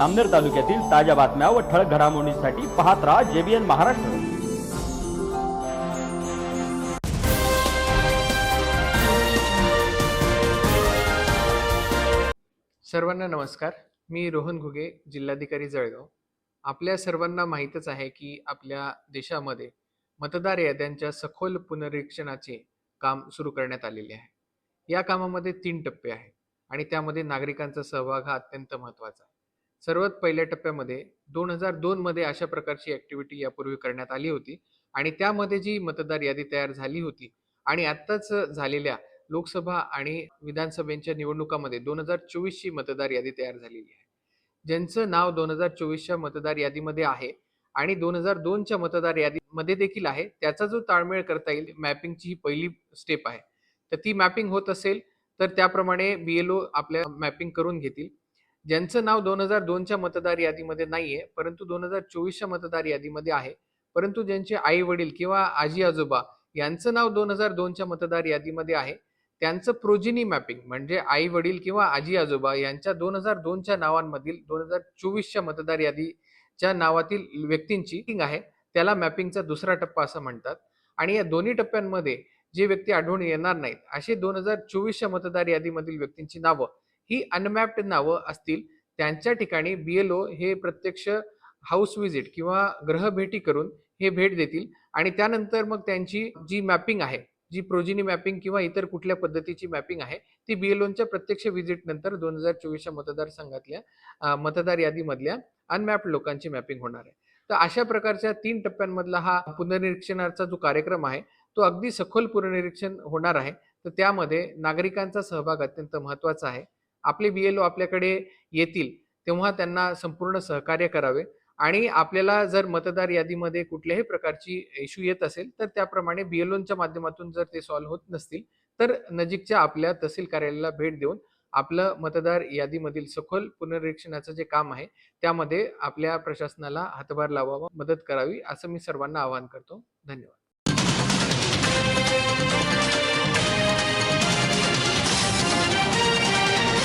अमनेर तालुक्यातील ताज्या बातम्या व ठळक घडामोडींसाठी पाहत राहा JBN महाराष्ट्र। सर्वांना नमस्कार। मी रोहन घुगे, जिल्हाधिकारी जळगाव। आपल्या सर्वांना माहीतच आहे की आपल्या देशामध्ये मतदार याद्यांच्या सखोल पुनरीक्षणाचे काम सुरू करण्यात आलेले आहे। या कामामध्ये 3 टप्पे आहेत आणि त्यामध्ये नागरिकांचा सहभाग हा अत्यंत महत्त्वाचा आहे। सर्वात पहिल्या टप्प्यामध्ये 2002 मध्ये अशा प्रकारची ॲक्टिव्हिटी यापूर्वी करण्यात आली होती आणि त्यामध्ये जी मतदार यादी तयार झाली होती आणि आत्ताच झालेल्या लोकसभा आणि विधानसभेच्या निवडणुकामध्ये 2024 ची मतदार यादी तयार झालेली आहे। ज्यांचं नाव 2024च्या मतदार यादीमध्ये आहे आणि 2002च्या मतदार यादीमध्ये देखील आहे, त्याचा जो ताळमेळ करता येईल, मॅपिंगची ही पहिली स्टेप आहे। तर ती मॅपिंग होत असेल तर त्याप्रमाणे BLO आपल्या मॅपिंग करून घेतील। ज्यांचं नाव 2002च्या मतदार यादीमध्ये नाहीये परंतु 2024च्या मतदार यादीमध्ये आहे, परंतु ज्यांचे आई वडील किंवा आजी आजोबा यांचं नाव 2002च्या मतदार यादीमध्ये आहे, त्यांचं प्रोजिनी मॅपिंग म्हणजे आई वडील किंवा आजी आजोबा यांच्या 2002च्या नावांमधील 2024च्या मतदार यादीच्या नावातील व्यक्तींची आहे, त्याला मॅपिंगचा दुसरा टप्पा असं म्हणतात। आणि या दोन्ही टप्प्यांमध्ये जे व्यक्ती आढळून येणार नाहीत असे 2024च्या मतदार यादीमधील व्यक्तींची नावं ही अनमॅप्ड नावं असतील, त्यांच्या ठिकाणी BLO हे प्रत्यक्ष हाऊस व्हिजिट किंवा ग्रहभेटी करून हे भेट देतील आणि त्यानंतर मग त्यांची जी मॅपिंग आहे, जी प्रोजिनी मॅपिंग किंवा इतर कुठल्या पद्धतीची मॅपिंग आहे, ती BLOच्या प्रत्यक्ष व्हिजिट नंतर 2024च्या मतदारसंघातल्या मतदार यादीमधल्या अनमॅप्ड लोकांची मॅपिंग होणार आहे। तर अशा प्रकारच्या 3 टप्प्यांमधला हा पुनर्निरीक्षणाचा जो कार्यक्रम आहे तो अगदी सखोल पुनर्निरीक्षण होणार आहे। तर त्यामध्ये नागरिकांचा सहभाग अत्यंत महत्त्वाचा आहे। आपले BLO आपल्याकडे येतील तेव्हा त्यांना संपूर्ण सहकार्य करावे आणि आपल्याला जर मतदार यादीमध्ये कुठल्याही प्रकारची इश्यू येत असेल तर त्याप्रमाणे BLOच्या माध्यमातून जर ते सॉल्व्ह होत नसतील तर नजीकच्या आपल्या तहसील कार्यालयाला भेट देऊन आपलं मतदार यादीमधील सखोल पुनर्निरीक्षणाचं जे काम आहे त्यामध्ये आपल्या प्रशासनाला हातभार लावावा, मदत करावी असं मी सर्वांना आवाहन करतो। धन्यवाद।